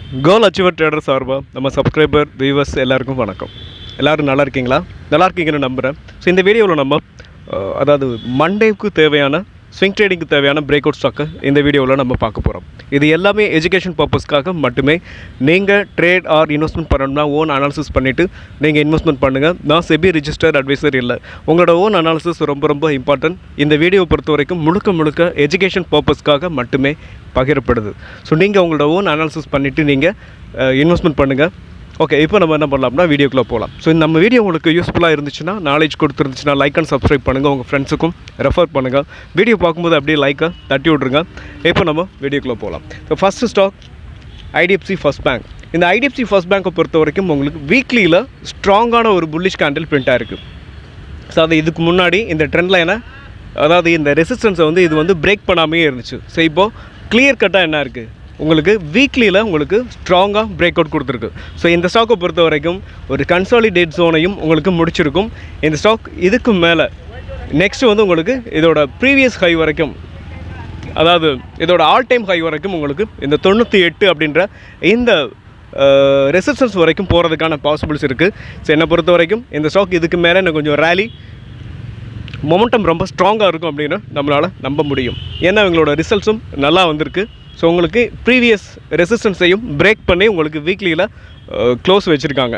கோல் achiever trader சார்பாக நம்ம subscriber viewers எல்லாருக்கும் வணக்கம். எல்லோரும் நல்லா இருக்கீங்களா? நல்லா இருக்கீங்கன்னு நம்புகிறேன். ஸோ இந்த வீடியோவில் நம்ம அதாவது மண்டேக்கு தேவையான ஸ்விங் ட்ரேடிங்க்கு தேவையான பிரேக் அவுட் ஸ்டாக்கை இந்த வீடியோவில் நம்ம பார்க்க போகிறோம். இது எல்லாமே எஜுகேஷன் பர்பஸ்க்காக மட்டுமே. நீங்கள் ட்ரேட் ஆர் இன்வெஸ்ட்மெண்ட் பண்ணணும்னா ஓன் அனாலிசிஸ் பண்ணிவிட்டு நீங்கள் இன்வெஸ்ட்மெண்ட் பண்ணுங்கள். நான் செபி ரிஜிஸ்டர்ட் அட்வைசர் இல்லை. உங்களோட ஓன் அனாலிசிஸ் ரொம்ப ரொம்ப இம்பார்ட்டன்ட். இந்த வீடியோவை பொறுத்த வரைக்கும் முழுக்க எஜுகேஷன் பர்பஸ்க்காக மட்டுமே பகிரப்படுது. ஸோ நீங்கள் உங்களோட ஓன் அனாலிசிஸ் பண்ணிவிட்டு நீங்கள் இன்வெஸ்ட்மெண்ட் பண்ணுங்கள். ஓகே, இப்போ நம்ம என்ன பண்ணலாம்னா வீடியோக்குள்ளே போகலாம். ஸோ நம்ம வீடியோ உங்களுக்கு யூஸ்ஃபுல்லாக இருந்துச்சுன்னா, நாலேஜ் கொடுத்துருந்துச்சுன்னா லைக் அண்ட் சப்ஸ்கிரைப் பண்ணுங்கள். உங்கள் ஃப்ரெண்ட்ஸுக்கும் ரெஃபர் பண்ணுங்கள். வீடியோ பார்க்கும்போது அப்படியே லைக்கை தட்டி விட்ருங்க. இப்போ நம்ம வீடியோக்குள்ளே போகலாம். So first stock IDFC First Bank. இந்த ஐடிஎஃப்சி ஃபர்ஸ்ட் பேங்க்கை பொறுத்த வரைக்கும் உங்களுக்கு வீக்லியில் ஸ்ட்ராங்கான ஒரு புல்லிஷ் கேண்டில் பிரிண்ட் ஆகிருக்கு. ஸோ அது இதுக்கு முன்னாடி இந்த ட்ரெண்ட் லைனை, அதாவது இந்த ரெசிஸ்டன்ஸை இது வந்து பிரேக் பண்ணாமே இருந்துச்சு. ஸோ இப்போது கிளியர் கட்டாக என்ன இருக்குது, உங்களுக்கு வீக்லியில் உங்களுக்கு ஸ்ட்ராங்காக பிரேக் அவுட் கொடுத்துருக்கு. ஸோ இந்த ஸ்டாக்கை பொறுத்த வரைக்கும் ஒரு கன்சாலிடேட் ஜோனையும் உங்களுக்கு முடிச்சிருக்கும். இந்த ஸ்டாக் இதுக்கு மேலே நெக்ஸ்ட்டு உங்களுக்கு இதோட ப்ரீவியஸ் ஹை வரைக்கும், அதாவது இதோட ஆல் டைம் ஹை வரைக்கும் உங்களுக்கு இந்த 98 அப்படின்ற இந்த ரெசிஸ்டன்ஸ் வரைக்கும் போகிறதுக்கான பாசிபிள்ஸ் இருக்குது. ஸோ என்னை பொறுத்த வரைக்கும் இந்த ஸ்டாக் இதுக்கு மேலே இன்னும் கொஞ்சம் ரேலி மொமெண்டம் ரொம்ப ஸ்ட்ராங்காக இருக்கும் அப்படின்னு நம்மளால் நம்ப முடியும். ஏன்னா இவங்களோட ரிசல்ட்ஸும் நல்லா வந்திருக்கு. ஸோ உங்களுக்கு ப்ரீவியஸ் ரெசிஸ்டன்ஸையும் பிரேக் பண்ணி உங்களுக்கு வீக்லியில் க்ளோஸ் வச்சுருக்காங்க.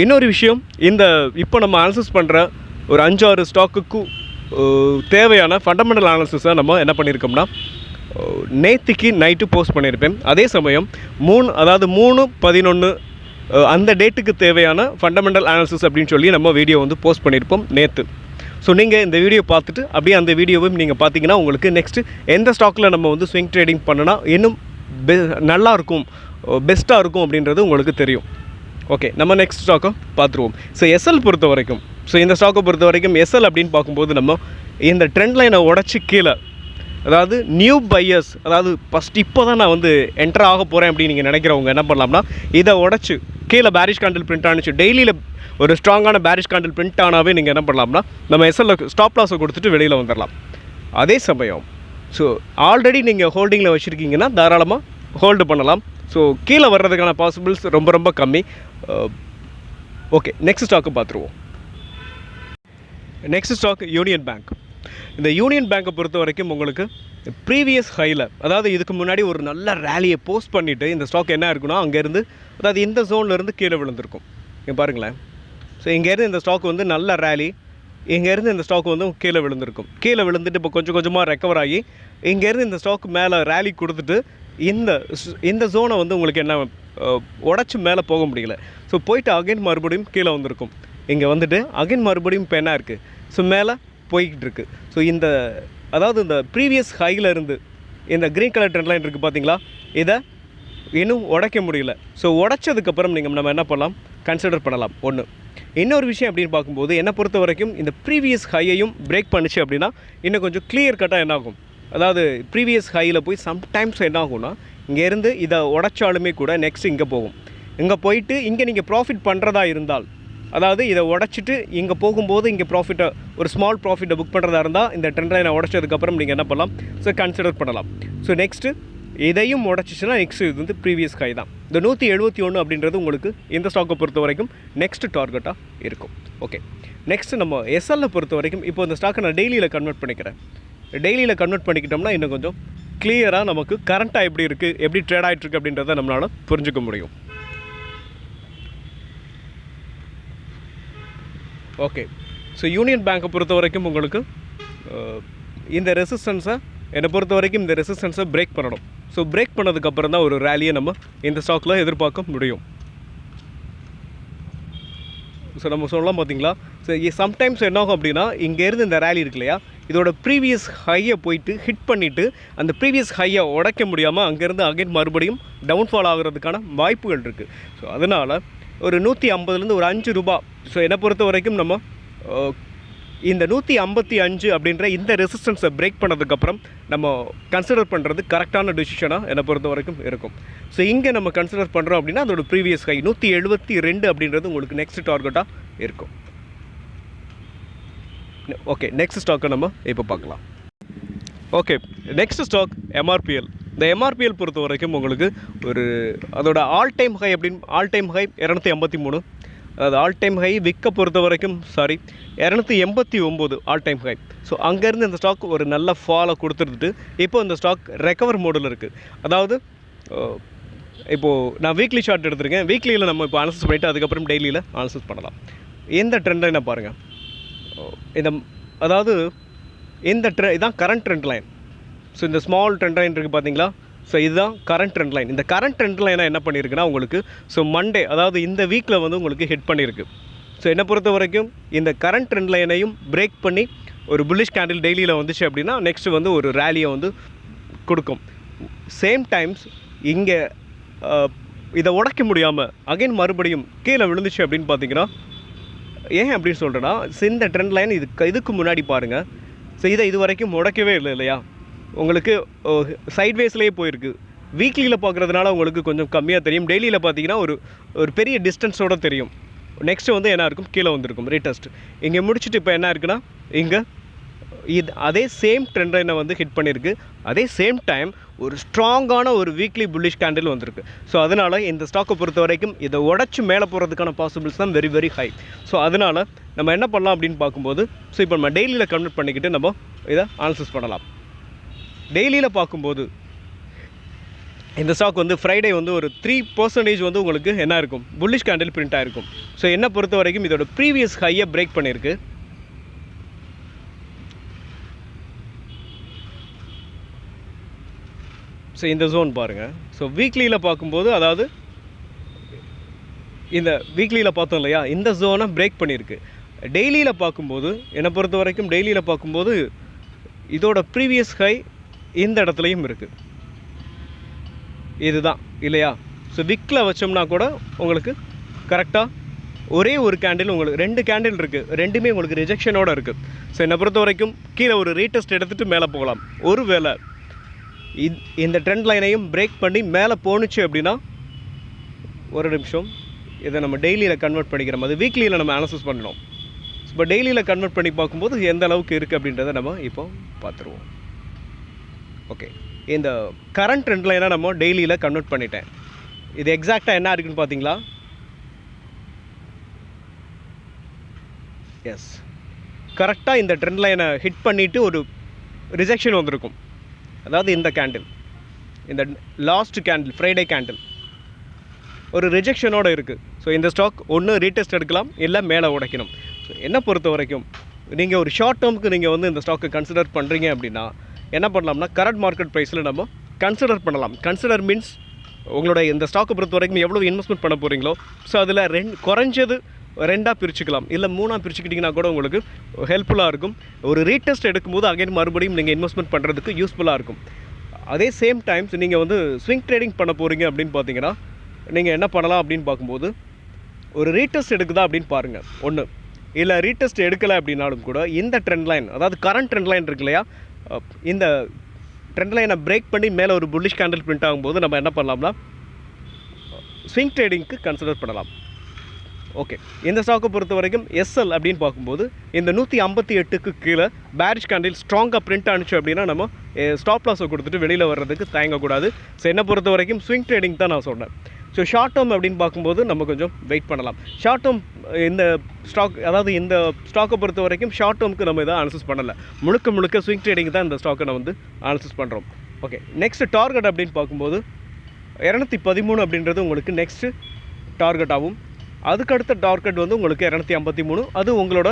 இன்னொரு விஷயம், இந்த இப்போ நம்ம அனாலிசிஸ் பண்ணுற ஒரு 5-6 ஸ்டாக்குக்கும் தேவையான ஃபண்டமெண்டல் அனாலிசிஸை நம்ம என்ன பண்ணியிருக்கோம்னா நேற்றுக்கு நைட்டு போஸ்ட் பண்ணியிருப்பேன். அதே சமயம் 3/11 அந்த டேட்டுக்கு தேவையான ஃபண்டமெண்டல் அனாலிசிஸ் அப்படின்னு சொல்லி நம்ம வீடியோ போஸ்ட் பண்ணியிருப்போம் நேற்று. ஸோ நீங்கள் இந்த வீடியோ பார்த்துட்டு அப்படியே அந்த வீடியோவையும் நீங்கள் பார்த்தீங்கன்னா உங்களுக்கு நெக்ஸ்ட்டு எந்த ஸ்டாக்கில் நம்ம ஸ்விங் ட்ரேடிங் பண்ணனா இன்னும் நல்லாயிருக்கும், பெஸ்ட்டாக இருக்கும் அப்படின்றது உங்களுக்கு தெரியும். ஓகே, நம்ம நெக்ஸ்ட் ஸ்டாக்கை பார்த்துருவோம். ஸோ எஸ்எல் பொறுத்த வரைக்கும், ஸோ இந்த ஸ்டாக்கை பொறுத்த வரைக்கும் எஸ்எல் அப்படின்னு பார்க்கும்போது நம்ம இந்த ட்ரெண்ட் லைனை உடச்சி கீழே, அதாவது நியூ பையர்ஸ், அதாவது ஃபஸ்ட் இப்போ தான் நான் என்டர் ஆக போகிறேன் அப்படின்னு நீங்கள் நினைக்கிறவங்க என்ன பண்ணலாம்னா இதை உடச்சி கீழே பேரிஷ் கேண்டில் பிரிண்ட் ஆனிச்சு. டெய்லியில் ஒரு ஸ்ட்ராங்கான பேரிஷ் கேண்டில் பிரிண்ட் ஆனாவே நீங்கள் என்ன பண்ணலாம்னா நம்ம எஸ்எல்ல ஸ்டாப் லாஸை கொடுத்துட்டு வெளியில் வந்துடலாம். அதே சமயம் ஸோ ஆல்ரெடி நீங்கள் ஹோல்டிங்கில் வச்சுருக்கீங்கன்னா தாராளமாக ஹோல்டு பண்ணலாம். ஸோ கீழே வர்றதுக்கான பாசிபிள்ஸ் ரொம்ப ரொம்ப கம்மி. ஓகே, நெக்ஸ்ட் ஸ்டாக்கு பார்த்துருவோம். Next stock Union Bank. இந்த யூனியன் பேங்க்கை பொறுத்த வரைக்கும் உங்களுக்கு ப்ரீவியஸ் ஹையில், அதாவது இதுக்கு முன்னாடி ஒரு நல்ல ரேலியை போஸ்ட் பண்ணிவிட்டு இந்த ஸ்டாக் என்ன இருக்குன்னா அங்கேருந்து, அதாவது இந்த ஜோன்லேருந்து கீழே விழுந்திருக்கும். இங்கே பாருங்களேன். ஸோ இங்கேருந்து இந்த ஸ்டாக் நல்ல ரேலி, இங்கேருந்து இந்த ஸ்டாக் கீழே விழுந்திருக்கும். கீழே விழுந்துட்டு இப்போ கொஞ்சம் கொஞ்சமாக ரெக்கவர் ஆகி இங்கேருந்து இந்த ஸ்டாக் மேலே ரேலி கொடுத்துட்டு இந்த ஜோனை உங்களுக்கு என்ன உடச்சி மேலே போக முடியல. ஸோ போயிட்டு அகைன் மறுபடியும் கீழே வந்திருக்கும். இங்கே வந்துட்டு அகைன் மறுபடியும் இப்போ என்ன இருக்குது, ஸோ மேலே போய்கிட்டு இருக்குது. ஸோ இந்த அதாவது இந்த ப்ரீவியஸ் ஹையில் இருந்து இந்த க்ரீன் கலர் ட்ரெண்ட் லைன் இருக்குது பார்த்தீங்களா, இதை இன்னும் உடைக்க முடியல. ஸோ உடைச்சதுக்கப்புறம் நம்ம என்ன பண்ணலாம், கன்சிடர் பண்ணலாம். ஒன்று. இன்னொரு விஷயம் அப்படின்னு பார்க்கும்போது என்னை பொறுத்த வரைக்கும் இந்த ப்ரீவியஸ் ஹையையும் பிரேக் பண்ணிச்சு அப்படின்னா இன்னும் கொஞ்சம் கிளியர் கட்டாக என்ன ஆகும், அதாவது ப்ரீவியஸ் ஹையில் போய் சம்டைம்ஸ் என்ன ஆகும்னா இங்கேருந்து இதை உடைச்சாலுமே கூட நெக்ஸ்ட் இங்கே போகும். இங்கே போயிட்டு இங்கே நீங்கள் ப்ராஃபிட் பண்ணுறதா இருந்தால், அதாவது இதை உடச்சிட்டு இங்கே போகும்போது இங்கே ப்ராஃபிட்டை ஒரு ஸ்மால் ப்ராஃபிட்டை புக் பண்ணுறதா இருந்தால் இந்த ட்ரெண்ட் லைனை உடச்சதுக்கப்புறம் நீங்கள் என்ன பண்ணலாம், ஸோ கன்சிடர் பண்ணலாம். ஸோ நெக்ஸ்ட்டு இதையும் உடச்சிச்சுன்னா நெக்ஸ்ட் இது ப்ரீவியஸ் ஹை தான். இந்த 171 அப்படின்றது உங்களுக்கு இந்த ஸ்டாக்கை பொறுத்த வரைக்கும் நெக்ஸ்ட் டார்கெட்டாக இருக்கும். ஓகே, நெக்ஸ்ட்டு நம்ம எஸ்எல்லை பொறுத்த வரைக்கும் இப்போ இந்த ஸ்டாக்கை நான் டெய்லியில் கன்வெர்ட் பண்ணிக்கிறேன். டெய்லியில் கன்வெர்ட் பண்ணிக்கிட்டோம்னா இன்னும் கொஞ்சம் கிளியராக நமக்கு கரண்ட்டாக எப்படி இருக்குது, எப்படி ட்ரேட் ஆகிட்டுருக்கு அப்படின்றத நம்மளால் புரிஞ்சுக்க முடியும். ஓகே, ஸோ யூனியன் பேங்க்கை பொறுத்த வரைக்கும் உங்களுக்கு இந்த ரெசிஸ்டன்ஸை, என்னை பொறுத்த வரைக்கும் இந்த ரெசிஸ்டன்ஸை பிரேக் பண்ணணும். ஸோ பிரேக் பண்ணதுக்கப்புறம் தான் ஒரு ரேலியை நம்ம இந்த ஸ்டாக்கில் எதிர்பார்க்க முடியும். ஸோ நம்ம சொல்லலாம் பார்த்தீங்களா. ஸோ சம்டைம்ஸ் என்ன ஆகும் அப்படின்னா இங்கேருந்து இந்த ரேலி இருக்கு இல்லையா, இதோட ப்ரீவியஸ் ஹையை போயிட்டு ஹிட் பண்ணிவிட்டு அந்த ப்ரீவியஸ் ஹையை உடைக்க முடியாமல் அங்கேருந்து அகைன் மறுபடியும் டவுன்ஃபால் ஆகிறதுக்கான வாய்ப்புகள் இருக்குது. ஸோ அதனால் ஒரு 150லேருந்து ஒரு 5 ரூபா. ஸோ என்னை பொறுத்த வரைக்கும் நம்ம இந்த 155 அப்படின்ற இந்த ரெசிஸ்டன்ஸை பிரேக் பண்ணதுக்கப்புறம் நம்ம கன்சிடர் பண்ணுறது கரெக்டான டிசிஷனாக என்னை பொறுத்த வரைக்கும் இருக்கும். ஸோ இங்கே நம்ம கன்சிடர் பண்ணுறோம் அப்படின்னா அதோட ப்ரீவியஸ் ஹை 172 அப்படின்றது உங்களுக்கு நெக்ஸ்ட் டார்கெட்டாக இருக்கும். ஓகே, நெக்ஸ்ட் ஸ்டாக்கை நம்ம இப்போ பார்க்கலாம். Okay, next stock MRPL. இந்த எம்ஆர்பிஎல் பொறுத்த வரைக்கும் உங்களுக்கு ஒரு அதோட ஆல் டைம் ஹை 283. அதாவது ஆல் டைம் ஹை விற்க பொறுத்த வரைக்கும் 289 ஆல் டைம் ஹை. ஸோ அங்கேருந்து இந்த ஸ்டாக் ஒரு நல்ல ஃபாலை கொடுத்துட்டு இப்போ இந்த ஸ்டாக் ரெக்கவர் மோடில் இருக்குது. அதாவது இப்போது நான் வீக்லி ஷார்ட் எடுத்துருக்கேன். வீக்லியில் நம்ம இப்போ அனலைஸ் பண்ணிவிட்டு அதுக்கப்புறம் டெய்லியில் அனலைஸ் பண்ணலாம். இந்த ட்ரெண்ட் லைனை பாருங்கள். அதாவது இதான் கரண்ட் ட்ரெண்ட் லைன். ஸோ இந்த ஸ்மால் ட்ரெண்ட் லைன் இருக்குது பார்த்தீங்களா? ஸோ இதுதான் கரண்ட் ட்ரெண்ட் லைன். இந்த கரண்ட் ட்ரெண்ட் லைனை என்ன பண்ணியிருக்குன்னா உங்களுக்கு மண்டே, அதாவது இந்த வீக்கில் உங்களுக்கு ஹிட் பண்ணியிருக்கு. ஸோ என்னை பொறுத்த வரைக்கும் இந்த கரண்ட் ட்ரெண்ட் லைனையும் பிரேக் பண்ணி ஒரு புல்லிஷ் கேண்டில் டெய்லியில் வந்துச்சு அப்படின்னா நெக்ஸ்ட்டு ஒரு ரேலியை கொடுக்கும். சேம் டைம்ஸ் இங்கே இதை உடைக்க முடியாமல் அகைன் மறுபடியும் கீழே விழுந்துச்சு அப்படின்னு பார்த்தீங்கன்னா, ஏன் அப்படின்னு சொல்கிறேன்னா, இந்த ட்ரெண்ட் லைன் இதுக்கு முன்னாடி பாருங்கள். ஸோ இது வரைக்கும் உடைக்கவே இல்லை இல்லையா? உங்களுக்கு சைட்வேஸ்லேயே போயிருக்கு. வீக்லியில் பார்க்குறதுனால உங்களுக்கு கொஞ்சம் கம்மியாக தெரியும். டெய்லியில் பார்த்தீங்கன்னா ஒரு பெரிய டிஸ்டன்ஸோடு தெரியும். நெக்ஸ்ட்டு என்ன இருக்கும், கீழே வந்திருக்கும் ரீடெஸ்ட். இங்கே முடிச்சுட்டு இப்போ என்ன இருக்குன்னா, இங்கே அதே சேம் ட்ரெண்ட் லைனை ஹிட் பண்ணியிருக்கு. அதே சேம் டைம் ஒரு ஸ்ட்ராங்கான ஒரு வீக்லி புல்லிஷ் கேண்டில் வந்திருக்கு. ஸோ அதனால் இந்த ஸ்டாக்கை பொறுத்த வரைக்கும் இதை உடச்சி மேலே போகிறதுக்கான பாசிபிள்ஸ் தான் வெரி வெரி ஹை. ஸோ அதனால் நம்ம என்ன பண்ணலாம் அப்படின்னு பார்க்கும்போது, ஸோ இப்போ நம்ம டெய்லியில் கன்வெர்ட் பண்ணிக்கிட்டு நம்ம இதை அனாலிசிஸ் பண்ணலாம். டெய்லியில் பார்க்கும்போது இந்த ஸ்டாக் ஃப்ரைடே ஒரு 3% உங்களுக்கு என்ன இருக்கும், புல்லிஷ் கேண்டில் பிரிண்ட் ஆகிருக்கும். ஸோ என்னை பொறுத்த வரைக்கும் இதோட ப்ரீவியஸ் ஹையை பிரேக் பண்ணியிருக்கு. ஸோ இந்த ஜோன் பாருங்கள். ஸோ வீக்லியில் பார்க்கும்போது, அதாவது இந்த வீக்லியில் பார்த்தோம் இல்லையா, இந்த ஜோனை பிரேக் பண்ணியிருக்கு. டெய்லியில் பார்க்கும்போது என்னை பொறுத்த வரைக்கும் டெய்லியில் பார்க்கும்போது இதோட ப்ரீவியஸ் ஹை இந்த இடத்துலையும் இருக்குது. இதுதான் இல்லையா? ஸோ விக்கில் வச்சோம்னா கூட உங்களுக்கு கரெக்டாக ஒரே ஒரு கேண்டில், உங்களுக்கு 2 கேண்டில் இருக்குது, ரெண்டுமே உங்களுக்கு ரிஜெக்ஷனோடு இருக்குது. ஸோ என்னை பொறுத்த வரைக்கும் கீழே ஒரு ரீடெஸ்ட் எடுத்துகிட்டு மேலே போகலாம். ஒரு வேளை இந்த ட்ரெண்ட் லைனையும் பிரேக் பண்ணி மேலே போணுச்சு அப்படின்னா, ஒரு நிமிஷம் இதை நம்ம டெய்லியில் கன்வெர்ட் பண்ணிக்கிறோம். அது வீக்லியில் நம்ம அனாலிசிஸ் பண்ணணும். இப்போ டெய்லியில் கன்வெர்ட் பண்ணி பார்க்கும்போது எந்த அளவுக்கு இருக்குது அப்படின்றத நம்ம இப்போ பார்த்துருவோம். ஓகே, இந்த கரண்ட் ட்ரெண்ட் லைனை நம்ம டெய்லியில் கன்வெர்ட் பண்ணிட்டேன். இது எக்ஸாக்டாக என்ன இருக்குன்னு பார்த்தீங்களா? எஸ், கரெக்டாக இந்த ட்ரெண்ட் லைனை ஹிட் பண்ணிவிட்டு ஒரு ரிஜெக்ஷன் வந்திருக்கும். அதாவது இந்த கேண்டில், இந்த லாஸ்ட் கேண்டில், ஃப்ரைடே கேண்டில் ஒரு ரிஜெக்ஷனோடு இருக்குது. ஸோ இந்த ஸ்டாக் ஒன்று ரீடெஸ்ட் எடுக்கலாம், இல்லை மேலே உடைக்கணும். ஸோ என்னை பொறுத்த வரைக்கும் நீங்கள் ஒரு ஷார்ட் டேர்முக்கு நீங்கள் இந்த ஸ்டாக்கை கன்சிடர் பண்ணுறீங்க அப்படின்னா என்ன பண்ணலாம்னா, கரண்ட் மார்க்கெட் ப்ரைஸில் நம்ம கன்சிடர் பண்ணலாம். கன்சிடர் மீன்ஸ் உங்களோட இந்த ஸ்டாக்கை பொறுத்த வரைக்கும் எவ்வளோ இன்வெஸ்ட்மெண்ட் பண்ண போகிறீங்களோ, ஸோ அதில் குறைஞ்சது 2ஆக பிரிச்சுக்கலாம், இல்லை 3ஆக பிரிச்சுக்கிட்டிங்கன்னா கூட உங்களுக்கு ஹெல்ப்ஃபுல்லாக இருக்கும். ஒரு ரீடெஸ்ட் எடுக்கும்போது அகைன் மறுபடியும் நீங்கள் இன்வெஸ்ட்மெண்ட் பண்ணுறதுக்கு யூஸ்ஃபுல்லாக இருக்கும். அதே சேம் டைம்ஸ் நீங்கள் ஸ்விங் ட்ரேடிங் பண்ண போகிறீங்க அப்படின்னு பார்த்தீங்கன்னா, நீங்கள் என்ன பண்ணலாம் அப்படின்னு பார்க்கும்போது, ஒரு ரீடெஸ்ட் எடுக்குதா அப்படின்னு பாருங்கள் ஒன்று. இல்லை ரீடெஸ்ட் எடுக்கலை அப்படின்னாலும் கூட இந்த ட்ரெண்ட் லைன், அதாவது கரண்ட் ட்ரெண்ட் லைன் இருக்கு இல்லையா, இந்த ட்ரெண்ட் லைனை பிரேக் பண்ணி மேலே ஒரு புல்லிஷ் கேண்டில் பிரிண்ட் ஆகும்போது நம்ம என்ன பண்ணலாம்னா ஸ்விங் ட்ரேடிங்க்கு கன்சிடர் பண்ணலாம். ஓகே, இந்த ஸ்டாக்கை பொறுத்த வரைக்கும் எஸ்எல் அப்படின்னு பார்க்கும்போது இந்த 158க்கு கீழே பேரிஷ் கேண்டில் ஸ்ட்ராங்காக பிரிண்ட் ஆனிச்சு அப்படின்னா நம்ம ஸ்டாப் லாஸை கொடுத்துட்டு வெளியில் வர்றதுக்கு தயங்கக்கூடாது. ஸோ என்னை பொறுத்த வரைக்கும் ஸ்விங் ட்ரேடிங் தான் நான் சொன்னேன். ஸோ ஷார்ட் டேர்ம் அப்படின்னு பார்க்கும்போது நம்ம கொஞ்சம் வெயிட் பண்ணலாம். ஷார்ட் டேர்ம் இந்த ஸ்டாக், அதாவது இந்த ஸ்டாக்கை பொறுத்த வரைக்கும் ஷார்ட் டேர்முக்கு நம்ம இதை அனாலிசிஸ் பண்ணலை. முழுக்க ஸ்விங் ட்ரேடிங் தான் இந்த ஸ்டாக்கை நம்ம அனாலிசிஸ் பண்ணுறோம். ஓகே, நெக்ஸ்ட் டார்கெட் அப்படின்னு பார்க்கும்போது 213 அப்படின்றது உங்களுக்கு நெக்ஸ்ட்டு டார்கெட் ஆகும். அதுக்கடுத்த டார்கெட் உங்களுக்கு 253. அது உங்களோட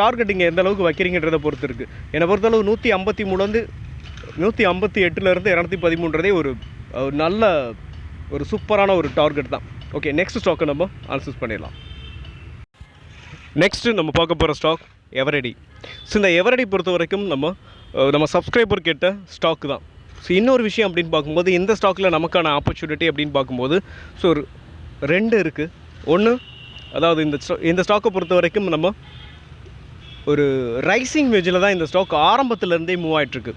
டார்கெட்டிங் எந்த அளவுக்கு வைக்கிறீங்கன்றதை பொறுத்து இருக்குது. என்னை பொறுத்தளவு 153 158 213 ஒரு நல்ல ஒரு சூப்பரான ஒரு டார்கெட் தான். ஓகே, நெக்ஸ்ட் ஸ்டாக்கை நம்ம அனாலிசிஸ் பண்ணிடலாம். நெக்ஸ்ட்டு நம்ம பார்க்க போகிற ஸ்டாக் எவரெடி. ஸோ இந்த எவரெடி பொறுத்த வரைக்கும் நம்ம சப்ஸ்கிரைபர் கேட்ட ஸ்டாக்கு தான். ஸோ இன்னொரு விஷயம் அப்படின்னு பார்க்கும்போது, இந்த ஸ்டாக்கில் நமக்கான ஆப்பர்ச்சுனிட்டி அப்படின்னு பார்க்கும்போது ஸோ 2 இருக்குது. ஒன்று, அதாவது இந்த ஸ்டாக்கை பொறுத்த வரைக்கும் நம்ம ஒரு ரைசிங் வேஜில் தான் இந்த ஸ்டாக் ஆரம்பத்துலேருந்தே மூவ் ஆகிட்டுருக்கு.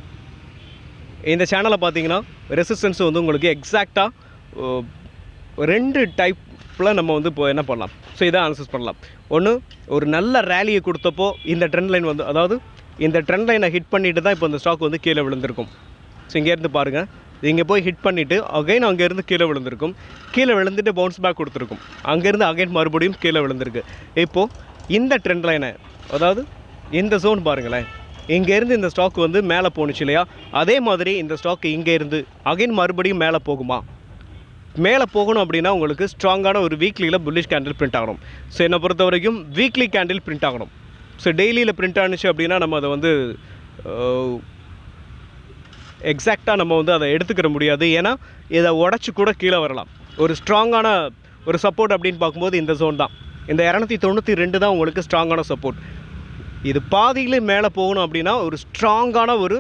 இந்த சேனலை பார்த்தீங்கன்னா ரெசிஸ்டன்ஸ் உங்களுக்கு எக்ஸாக்டாக 2 டைப்பில் நம்ம இப்போ என்ன பண்ணலாம், ஸோ இதை அனாலிசிஸ் பண்ணலாம். ஒன்று, ஒரு நல்ல ரேலியை கொடுத்தப்போ இந்த ட்ரெண்ட் லைன் அதாவது இந்த ட்ரெண்ட் லைனை ஹிட் பண்ணிட்டு தான் இப்போ இந்த ஸ்டாக் கீழே விழுந்திருக்கும். ஸோ இங்கேருந்து பாருங்கள், இங்கே போய் ஹிட் பண்ணிவிட்டு அகைன் அங்கேருந்து கீழே விழுந்திருக்கும். கீழே விழுந்துட்டு பவுன்ஸ் பேக் கொடுத்துருக்கும். அங்கேருந்து அகைன் மறுபடியும் கீழே விழுந்திருக்கு. இப்போது இந்த ட்ரெண்ட் லைனை, அதாவது இந்த ஜோன் பாருங்களேன், இங்கேருந்து இந்த ஸ்டாக் வந்து மேலே போணுச்சு இல்லையா, அதே மாதிரி இந்த ஸ்டாக் இங்கேருந்து அகைன் மறுபடியும் மேலே போகுமா? மேலே போகணும் அப்படின்னா உங்களுக்கு ஸ்ட்ராங்கான ஒரு வீக்லியில் புல்லிஷ் கேண்டில் பிரிண்ட் ஆகணும். ஸோ என்னை பொறுத்த வரைக்கும் வீக்லி கேண்டில் பிரிண்ட் ஆகணும். ஸோ டெய்லியில் பிரிண்ட் ஆனிச்சு அப்படின்னா நம்ம அதை வந்து எக்ஸாக்டாக நம்ம வந்து அதை எடுத்துக்கிற முடியாது. ஏன்னா இதை உடச்சி கூட கீழே வரலாம். ஒரு ஸ்ட்ராங்கான ஒரு சப்போர்ட் அப்படின்னு பார்க்கும்போது இந்த ஜோன் தான், இந்த 292 தான் உங்களுக்கு ஸ்ட்ராங்கான சப்போர்ட். இது பாதியிலே மேலே போகணும் அப்படின்னா ஒரு ஸ்ட்ராங்கான ஒரு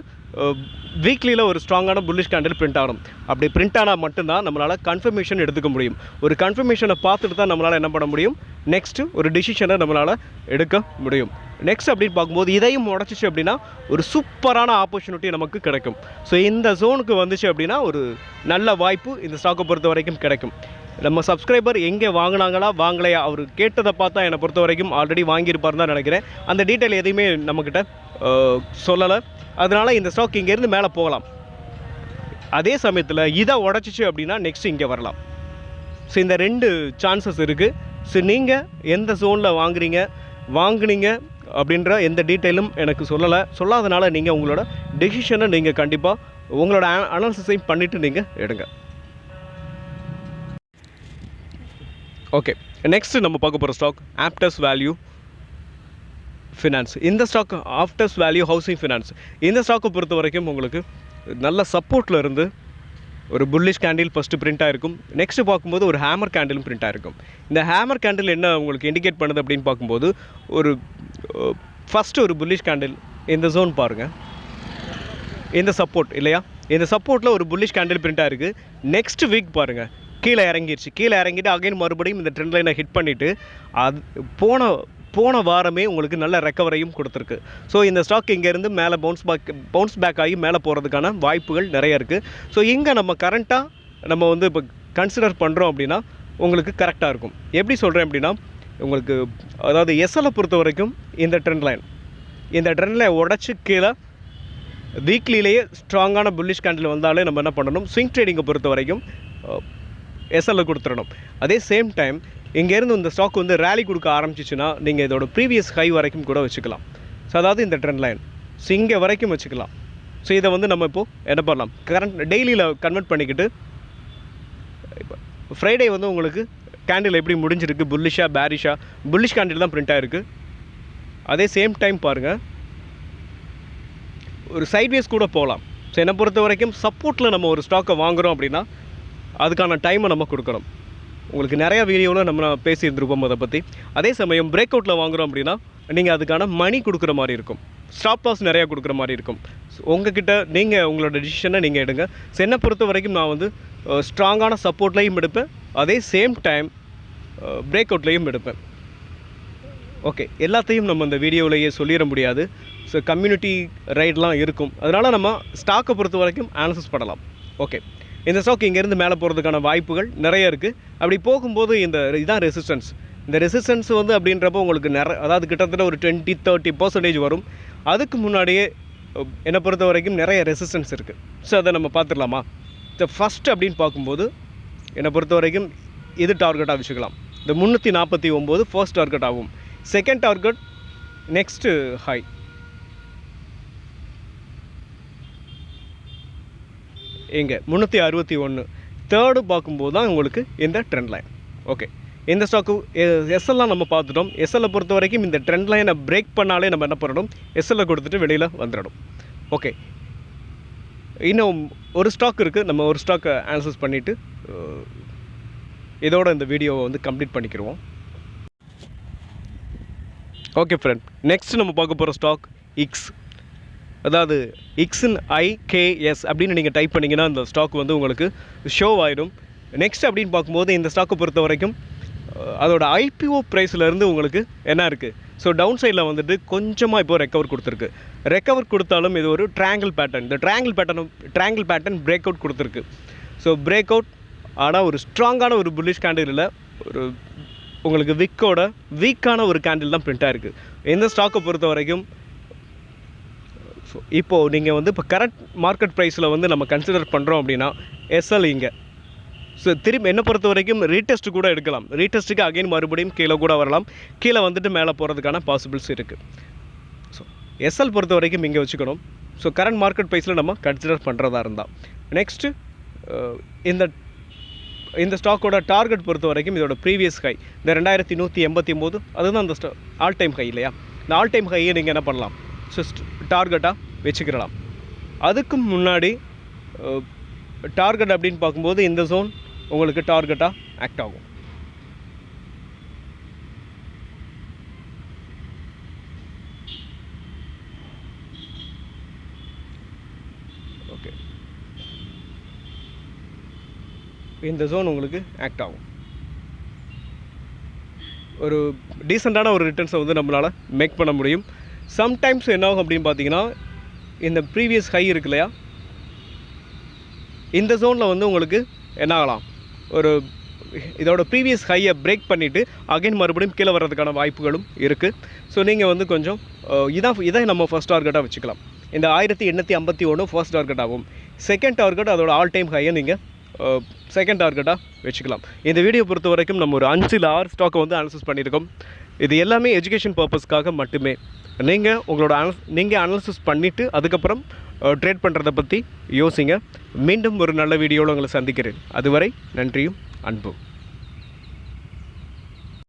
வீக்லியில் ஒரு ஸ்ட்ராங்கான புல்லிஷ் கேண்டில் பிரிண்ட் ஆகணும். அப்படி பிரிண்ட் ஆனால் மட்டும்தான் நம்மளால் கன்ஃபர்மேஷன் எடுத்துக்க முடியும். ஒரு கன்ஃபர்மேஷனை பார்த்துட்டு தான் நம்மளால் என்ன பண்ண முடியும், நெக்ஸ்ட்டு ஒரு டிசிஷனை நம்மளால் எடுக்க முடியும். நெக்ஸ்ட் அப்படின்னு பார்க்கும்போது இதையும் உடச்சிச்சு அப்படின்னா ஒரு சூப்பரான ஆப்பர்ச்சுனிட்டி நமக்கு கிடைக்கும். ஸோ இந்த ஜோனுக்கு வந்துச்சு அப்படின்னா ஒரு நல்ல வாய்ப்பு இந்த ஸ்டாக்கை பொறுத்த வரைக்கும் கிடைக்கும். நம்ம சப்ஸ்கிரைபர் எங்கே வாங்கினாங்களா வாங்கலையா, அவர் கேட்டதை பார்த்தா என்னை பொறுத்த வரைக்கும் ஆல்ரெடி வாங்கியிருப்பாருன்னு தான் நினைக்கிறேன். அந்த டீட்டெயில் எதையுமே நம்மக்கிட்ட சொல்லலை. அதனால் இந்த ஸ்டாக் இங்கேருந்து மேலே போகலாம். அதே சமயத்தில் இதை உடச்சிச்சு அப்படின்னா நெக்ஸ்ட் இங்கே வரலாம். ஸோ இந்த 2 சான்சஸ் இருக்குது. ஸோ நீங்கள் எந்த ஜோனில் வாங்குனீங்க அப்படின்ற எந்த டீட்டெயிலும் எனக்கு சொல்லாதனால நீங்கள் உங்களோட டெசிஷனை நீங்கள் கண்டிப்பாக உங்களோட அனாலிசிஸையும் பண்ணிவிட்டு நீங்கள் எடுங்க. ஓகே, நெக்ஸ்ட் நம்ம பார்க்க போகிற ஸ்டாக் ஆப்டஸ் வேல்யூ ஃபினான்ஸ். இந்த stock Aptus Value Housing Finance. இந்த ஸ்டாக்கை பொறுத்த வரைக்கும் உங்களுக்கு நல்ல சப்போர்ட்டில் இருந்து ஒரு புல்லிஷ் கேண்டில் ஃபஸ்ட்டு பிரிண்ட் ஆகிருக்கும். நெக்ஸ்ட்டு பார்க்கும்போது ஒரு ஹேமர் கேண்டிலும் பிரிண்ட் ஆகிருக்கும். இந்த ஹேமர் கேண்டில் என்ன உங்களுக்கு இண்டிகேட் பண்ணுது அப்படின்னு பார்க்கும்போது ஒரு ஃபஸ்ட்டு ஒரு புல்லிஷ் கேண்டில் இந்த ஜோன் பாருங்கள், இந்த சப்போர்ட் இல்லையா, இந்த சப்போர்ட்டில் ஒரு புல்லிஷ் கேண்டில் பிரிண்ட் ஆகிருக்கு. நெக்ஸ்ட் வீக் பாருங்கள் கீழே இறங்கிட்டு அகைன் மறுபடியும் இந்த ட்ரெண்ட் லைனை ஹிட் பண்ணிவிட்டு அது போன வாரமே உங்களுக்கு நல்ல ரெக்கவரையும் கொடுத்துருக்கு. ஸோ இந்த ஸ்டாக் இங்கேருந்து மேலே பவுன்ஸ் பேக் ஆகி மேலே போகிறதுக்கான வாய்ப்புகள் நிறைய இருக்குது. ஸோ இங்கே நம்ம கரண்ட்டாக நம்ம வந்து இப்போ கன்சிடர் பண்ணுறோம் அப்படின்னா உங்களுக்கு கரெக்டாக இருக்கும். எப்படி சொல்கிறேன் அப்படின்னா உங்களுக்கு அதாவது எஸ்எல்லை பொறுத்த வரைக்கும் இந்த ட்ரெண்ட் லைன் உடச்சி கீழே வீக்லிலேயே ஸ்ட்ராங்கான புல்லிஷ் கேண்டில் வந்தாலே நம்ம என்ன பண்ணணும், ஸ்விங் ட்ரேடிங்கை பொறுத்த வரைக்கும் எஸ்எல்ல கொடுத்துடணும். அதே சேம் டைம் இங்கேருந்து இந்த ஸ்டாக் வந்து ரேலி கொடுக்க ஆரம்பிச்சிச்சுன்னா நீங்கள் இதோட ப்ரீவியஸ் ஹை வரைக்கும் கூட வச்சுக்கலாம். ஸோ அதாவது இந்த ட்ரெண்ட் லைன் ஸோ இங்கே வரைக்கும் வச்சுக்கலாம். ஸோ இதை வந்து நம்ம இப்போது என்ன பண்ணலாம், கரண்ட் டெய்லியில் கன்வெர்ட் பண்ணிக்கிட்டு இப்போ ஃப்ரைடே வந்து உங்களுக்கு கேண்டில் எப்படி முடிஞ்சிருக்கு, புல்லிஷ் கேண்டில் தான் பிரிண்ட் ஆகிருக்கு. அதே சேம் டைம் பாருங்கள் ஒரு சைட்வேஸ் கூட போகலாம். ஸோ என்னை பொறுத்த வரைக்கும் சப்போர்ட்டில் நம்ம ஒரு ஸ்டாக்கை வாங்குகிறோம் அப்படின்னா அதுக்கான டைமை நம்ம கொடுக்கணும். உங்களுக்கு நிறையா வீடியோவில் நம்ம பேசியிருந்துருப்போம் அதை பற்றி. அதே சமயம் பிரேக் அவுட்டில் வாங்குகிறோம் அப்படின்னா நீங்கள் அதுக்கான மணி கொடுக்குற மாதிரி இருக்கும், ஸ்டாப் லாஸ் நிறையா கொடுக்குற மாதிரி இருக்கும். உங்ககிட்ட நீங்கள் உங்களோட டிசிஷனை நீங்கள் எடுங்க. ஸோ என்னை பொறுத்த வரைக்கும் நான் வந்து ஸ்ட்ராங்கான சப்போர்ட்லையும் எடுப்பேன், அதே சேம் டைம் பிரேக் அவுட்லேயும் எடுப்பேன். ஓகே, எல்லாத்தையும் நம்ம இந்த வீடியோவிலேயே சொல்லிட முடியாது. ஸோ கம்யூனிட்டி ரைட்லாம் இருக்கும், அதனால் நம்ம ஸ்டாக்கை பொறுத்த வரைக்கும் அனாலிசிஸ் பண்ணலாம். ஓகே, இந்த ஸ்டாக் இங்கேருந்து மேலே போகிறதுக்கான வாய்ப்புகள் நிறைய இருக்குது. அப்படி போகும்போது இதுதான் ரெசிஸ்டன்ஸ். இந்த ரெசிஸ்டன்ஸ் வந்து அப்படின்றப்போ உங்களுக்கு அதாவது கிட்டத்தட்ட ஒரு 20-30% வரும். அதுக்கு முன்னாடியே என்னை பொறுத்த வரைக்கும் நிறைய ரெசிஸ்டன்ஸ் இருக்குது. ஸோ அதை நம்ம பார்த்துடலாமா? ஸோ ஃபஸ்ட்டு அப்படின்னு பார்க்கும்போது என்னை பொறுத்த வரைக்கும் இது டார்கெட்டாக வச்சுக்கலாம். இந்த 349 ஃபர்ஸ்ட் டார்கெட் ஆகும். செகண்ட் டார்கெட் நெக்ஸ்ட்டு ஹை இங்கே 361. தேர்டு பார்க்கும்போது தான் உங்களுக்கு இந்த ட்ரெண்ட் லைன். ஓகே, இந்த ஸ்டாக்கு எஸ்எல்லாம் நம்ம பார்த்துட்டோம். எஸ்எல்லை பொறுத்த வரைக்கும் இந்த ட்ரெண்ட் லைனை பிரேக் பண்ணாலே நம்ம என்ன பண்ணணும், எஸ்எல்லை கொடுத்துட்டு வெளியில் வந்துடணும். ஓகே, இன்னும் ஒரு ஸ்டாக் இருக்குது, நம்ம ஒரு ஸ்டாக்கை அனாலிசிஸ் பண்ணிவிட்டு இதோட இந்த வீடியோவை வந்து கம்ப்ளீட் பண்ணிக்கிடுவோம். ஓகே ஃப்ரெண்ட், நெக்ஸ்ட் நம்ம பார்க்க போகிற ஸ்டாக் இக்ஸ். அதாவது இக்ஸின் IKS அப்படின்னு நீங்கள் டைப் பண்ணிங்கன்னா இந்த ஸ்டாக் வந்து உங்களுக்கு ஷோ ஆகிடும். நெக்ஸ்ட் அப்படின்னு பார்க்கும்போது இந்த ஸ்டாக்கை பொறுத்த வரைக்கும் அதோட IPO ப்ரைஸ்லேருந்து உங்களுக்கு என்ன இருக்குது, ஸோ டவுன் சைடில் வந்துட்டு கொஞ்சமாக இப்போ ரெக்கவர் கொடுத்தாலும் இது ஒரு ட்ரையாங்கிள் பேட்டர்ன். இந்த ட்ரையாங்கிள் பேட்டர்ன் பிரேக் அவுட் கொடுத்துருக்கு. ஸோ பிரேக் அவுட் ஆனால் ஒரு ஸ்ட்ராங்கான ஒரு புல்லிஷ் கேண்டில் இல்லை, ஒரு உங்களுக்கு வீக்கான ஒரு கேண்டில் தான் பிரிண்ட் ஆகிருக்கு. இந்த ஸ்டாக்கை பொறுத்த வரைக்கும் ஸோ இப்போது நீங்கள் வந்து இப்போ கரண்ட் மார்க்கெட் ப்ரைஸில் வந்து நம்ம கன்சிடர் பண்ணுறோம் அப்படின்னா எஸ்எல் இங்கே. ஸோ திரும்ப என்னை பொறுத்த வரைக்கும் ரீடெஸ்ட் கூட எடுக்கலாம். ரீடெஸ்ட்டுக்கு அகைன் மறுபடியும் கீழே கூட வரலாம், கீழே வந்துட்டு மேலே போகிறதுக்கான பாசிபிள்ஸ் இருக்குது. ஸோ எஸ்எல் பொறுத்த வரைக்கும் இங்கே வச்சுக்கணும். ஸோ கரண்ட் மார்க்கெட் ப்ரைஸில் நம்ம கன்சிடர் பண்ணுறதா இருந்தால். நெக்ஸ்ட்டு இந்த ஸ்டாக்கோட டார்கெட் பொறுத்த வரைக்கும் இதோட ப்ரீவியஸ் ஹை இந்த 2189 அதுதான் அந்த ஆல் டைம் ஹை இல்லையா. இந்த ஆல் டைம் ஹையை நீங்கள் என்ன பண்ணலாம், ஸோ டார்கெட்டாக வச்சுக்கிடலாம். அதுக்கு முன்னாடி டார்கெட் அப்படின்னு பார்க்கும்போது இந்த ஜோன் உங்களுக்கு டார்கெட்டாக ஆக்ட் ஆகும். ஓகே, இந்த ஜோன் உங்களுக்கு ஆக்ட் ஆகும். ஒரு டீசெண்டான ஒரு ரிட்டர்ன்ஸை வந்து நம்மளால் மேக் பண்ண முடியும். சம்டைம்ஸ் என்ன ஆகும் அப்படின்னு பார்த்தீங்கன்னா, இந்த ப்ரீவியஸ் ஹை இருக்கு இல்லையா, இந்த ஜோனில் வந்து உங்களுக்கு என்ன ஆகலாம், ஒரு இதோட ப்ரீவியஸ் ஹையை பிரேக் பண்ணிவிட்டு அகைன் மறுபடியும் கீழே வர்றதுக்கான வாய்ப்புகளும் இருக்குது. ஸோ நீங்கள் வந்து கொஞ்சம் இதை நம்ம ஃபர்ஸ்ட் டார்கெட்டாக வச்சுக்கலாம். இந்த 1851 ஃபர்ஸ்ட் டார்கெட் ஆகும். செகண்ட் டார்கெட் அதோட ஆல் டைம் ஹையை நீங்கள் செகண்ட் டார்கெட்டாக வச்சுக்கலாம். இந்த வீடியோ பொறுத்த வரைக்கும் நம்ம ஒரு 5 இல்ல 6 ஸ்டாக்கை வந்து அனாலிசிஸ் பண்ணியிருக்கோம். இது எல்லாமே எஜுகேஷன் பர்பஸ்க்காக மட்டுமே. நீங்கள் உங்களோட அனாலிசிஸ் பண்ணிவிட்டு அதுக்கப்புறம் ட்ரேட் பண்ணுறதை பற்றி யோசிங்க. மீண்டும் ஒரு நல்ல வீடியோவில் உங்களை சந்திக்கிறேன். அதுவரை நன்றியும் அன்பும்.